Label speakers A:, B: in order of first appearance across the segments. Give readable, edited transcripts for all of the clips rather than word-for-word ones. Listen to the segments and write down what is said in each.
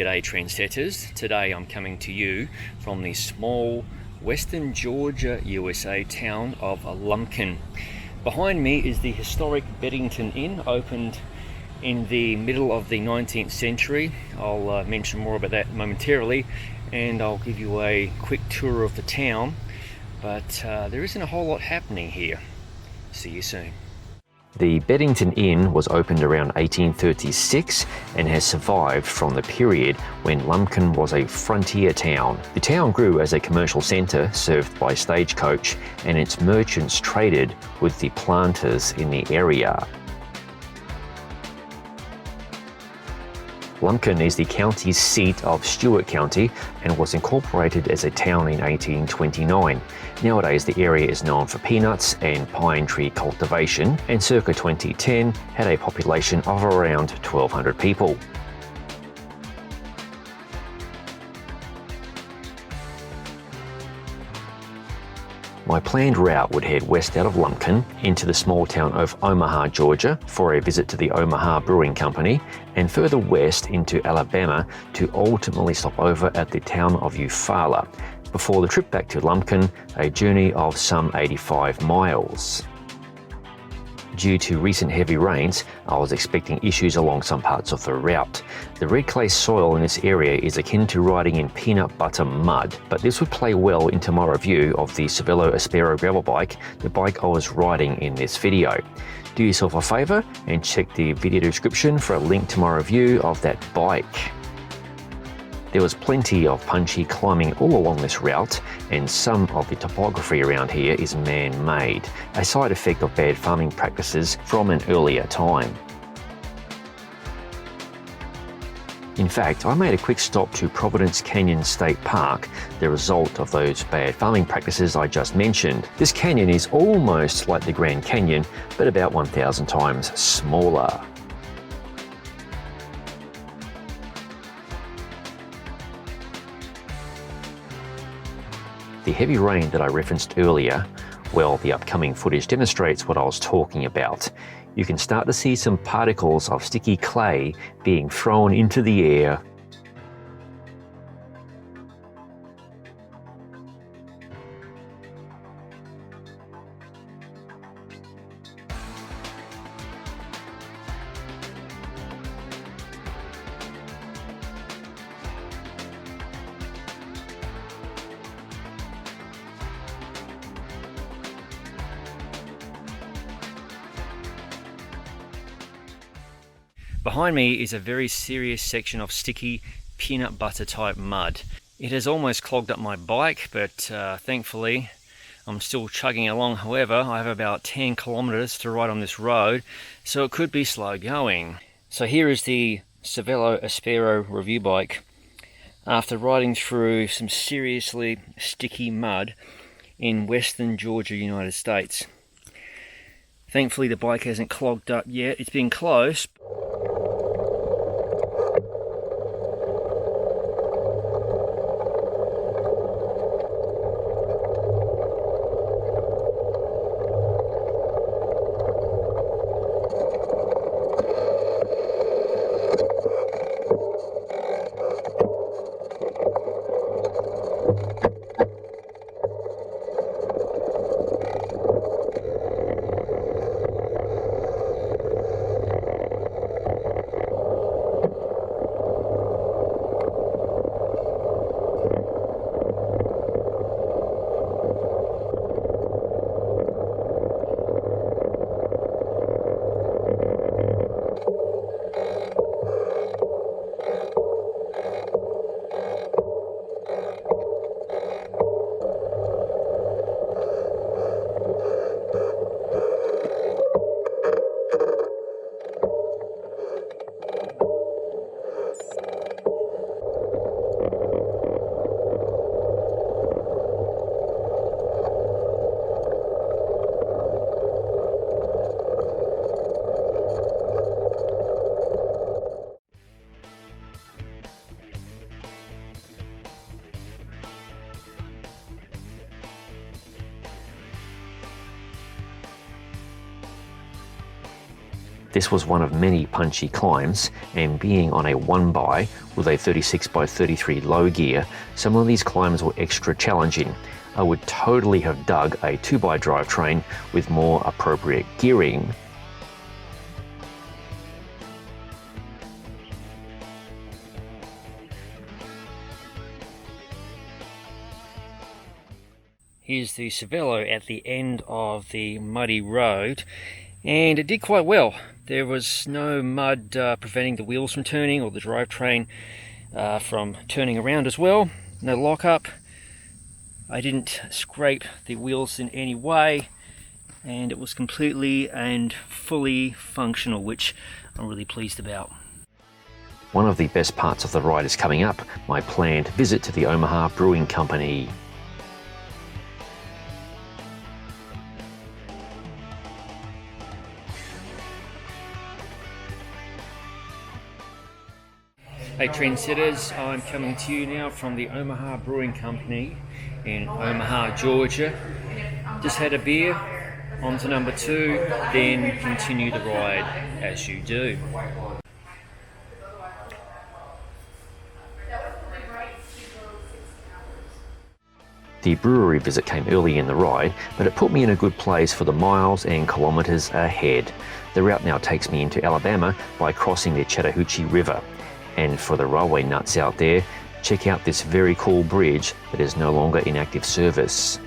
A: G'day trendsetters. Today I'm coming to you from the small western Georgia, USA town of Lumpkin. Behind me is the historic Beddington Inn, opened in the middle of the 19th century. I'll mention more about that momentarily, and I'll give you a quick tour of the town, but there isn't a whole lot happening here. See you soon. The Beddington Inn was opened around 1836 and has survived from the period when Lumpkin was a frontier town. The town grew as a commercial centre served by stagecoach, and its merchants traded with the planters in the area. Lumpkin is the county seat of Stewart County and was incorporated as a town in 1829. Nowadays, the area is known for peanuts and pine tree cultivation, and circa 2010 had a population of around 1,200 people. My planned route would head west out of Lumpkin into the small town of Omaha, Georgia for a visit to the Omaha Brewing Company, and further west into Alabama to ultimately stop over at the town of Eufaula before the trip back to Lumpkin, a journey of some 85 miles. Due to recent heavy rains, I was expecting issues along some parts of the route. The red clay soil in this area is akin to riding in peanut butter mud, but this would play well into my review of the Cervelo Aspero gravel bike, the bike I was riding in this video. Do yourself a favour and check the video description for a link to my review of that bike. There was plenty of punchy climbing all along this route, and some of the topography around here is man-made, a side effect of bad farming practices from an earlier time. In fact, I made a quick stop to Providence Canyon State Park, the result of those bad farming practices I just mentioned. This canyon is almost like the Grand Canyon, but about 1,000 times smaller. The heavy rain that I referenced earlier, well, the upcoming footage demonstrates what I was talking about. You can start to see some particles of sticky clay being thrown into the air. Behind me is a very serious section of sticky peanut butter type mud. It has almost clogged up my bike, but thankfully I'm still chugging along. However, I have about 10 kilometers to ride on this road, so it could be slow going. So here is the Cervelo Aspero review bike after riding through some seriously sticky mud in western Georgia, United States. Thankfully the bike hasn't clogged up yet. It's been close.
B: This was one of many punchy climbs, and being on a 1x
A: With a 36 by 33 low gear, some of these climbs were extra challenging. I would totally have dug a 2x drivetrain with more appropriate gearing. Here's the Eufaula at the end of the muddy road, and it did quite well. There was no mud preventing the wheels from turning or the drivetrain from turning around as well. No lockup. I didn't scrape the wheels in any way, and it was completely and fully functional, which I'm really pleased about. One of the best parts of the ride is coming up, my planned visit to the Omaha Brewing Company. Hey trendsetters, I'm coming to you now from the Omaha Brewing Company in Omaha, Georgia. Just had a beer, on to number 2, then continue the ride as you do. The brewery visit came early in the ride, but it put me in a good place for the miles and kilometres ahead. The route now takes me into Alabama by crossing the Chattahoochee River. And for the railway nuts out there, check out this very cool bridge that is no longer in active service.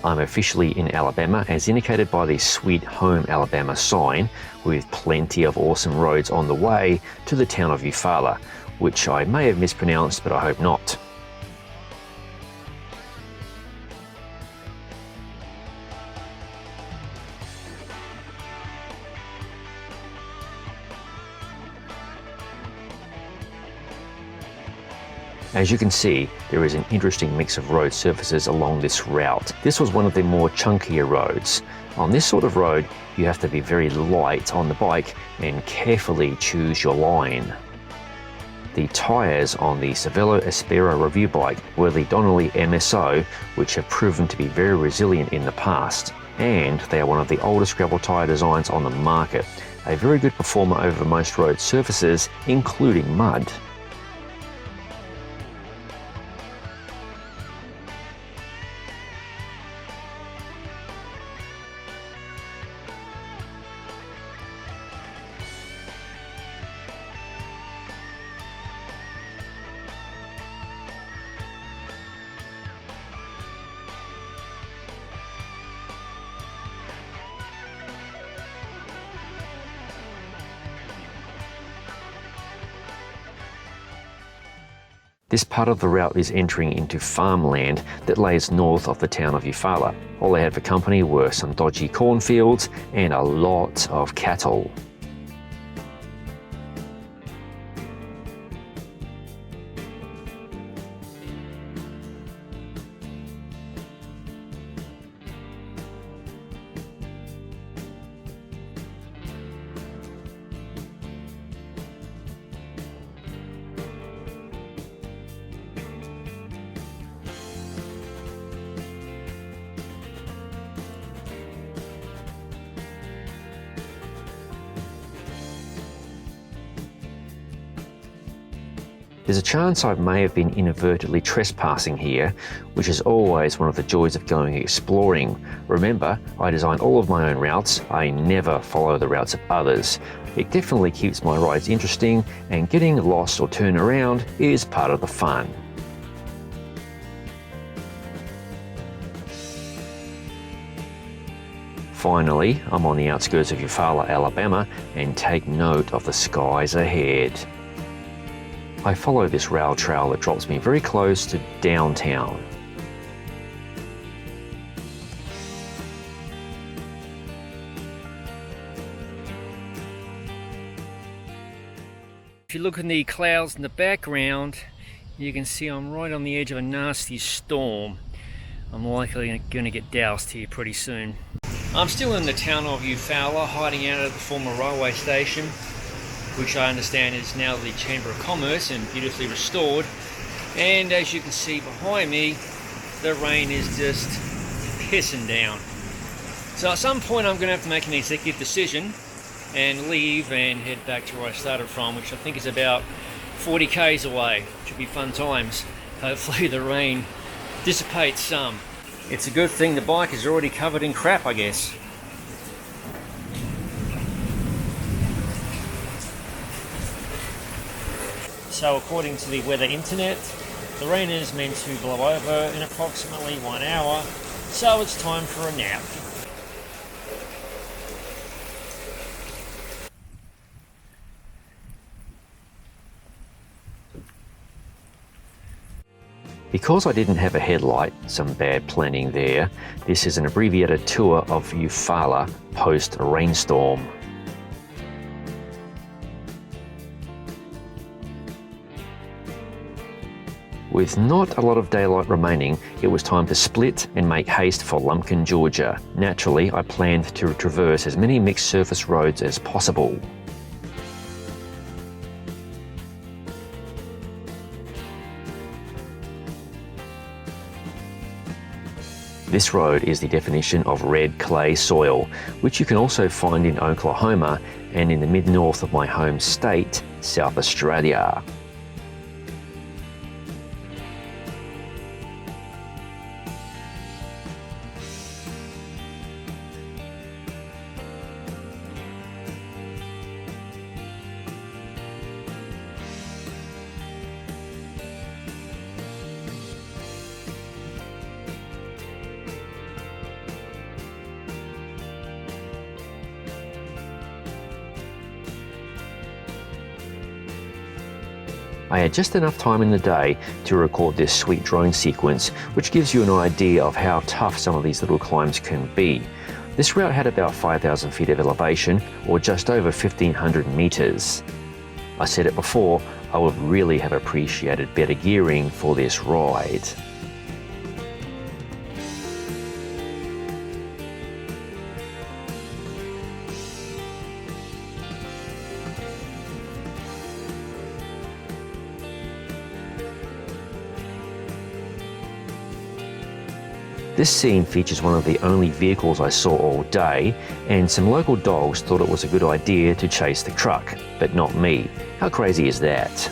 A: I'm officially in Alabama as indicated by the Sweet Home Alabama sign, with plenty of awesome roads on the way to the town of Eufaula, which I may have mispronounced, but I hope not. As you can see, there is an interesting mix of road surfaces along this route. This was one of the more chunkier roads. On this sort of road, you have to be very light on the bike and carefully choose your line. The tyres on the Cervelo Aspera review bike were the Donnelly MSO, which have proven to be very resilient in the past. And they are one of the oldest gravel tyre designs on the market. A very good performer over most road surfaces, including mud. This part of the route is entering into farmland that lays north of the town of Eufaula. All they had for company were some dodgy cornfields and a lot of cattle. There's a chance I may have been inadvertently trespassing here, which is always one of the joys of going exploring. Remember, I design all of my own routes. I never follow the routes of others. It definitely keeps my rides interesting, and getting lost or turn around is part of the fun. Finally, I'm on the outskirts of Eufaula, Alabama, and take note of the skies ahead. I follow this rail trail that drops me very close to downtown. If you look in the clouds in the background, you can see I'm right on the edge of a nasty storm. I'm likely going to get doused here pretty soon. I'm still in the town of Eufaula, hiding out at the former railway station, which I understand is now the Chamber of Commerce and beautifully restored. And as you can see behind me, the rain is just pissing down. So at some point I'm going to have to make an executive decision and leave and head back to where I started from, which I think is about 40 k's away. Should be fun times. Hopefully the rain dissipates some. It's a good thing the bike is already covered in crap, I guess. So according to the weather internet, the rain is meant to blow over in approximately 1 hour, so it's time for a nap. Because I didn't have a headlight, some bad planning there, this is an abbreviated tour of Eufaula post-rainstorm. With not a lot of daylight remaining, it was time to split and make haste for Lumpkin, Georgia. Naturally, I planned to traverse as many mixed surface roads as possible. This road is the definition of red clay soil, which you can also find in Oklahoma and in the mid-north of my home state, South Australia. I had just enough time in the day to record this sweet drone sequence, which gives you an idea of how tough some of these little climbs can be. This route had about 5,000 feet of elevation, or just over 1,500 meters. I said it before, I would really have appreciated better gearing for this ride. This scene features one of the only vehicles I saw all day, and some local dogs thought it was a good idea to chase the truck, but not me. How crazy is that?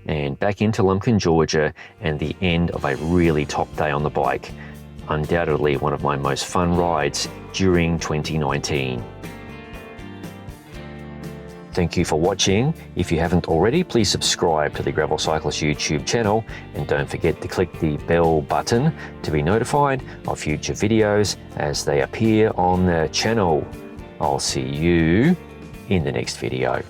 A: And back into Lumpkin, Georgia, and the end of a really top day on the bike. Undoubtedly one of my most fun rides during 2019. Thank you for watching. If you haven't already, please subscribe to the Gravel Cyclist YouTube channel, and don't forget to click the bell button to be notified of future videos as they appear on the channel. I'll see you in the next video.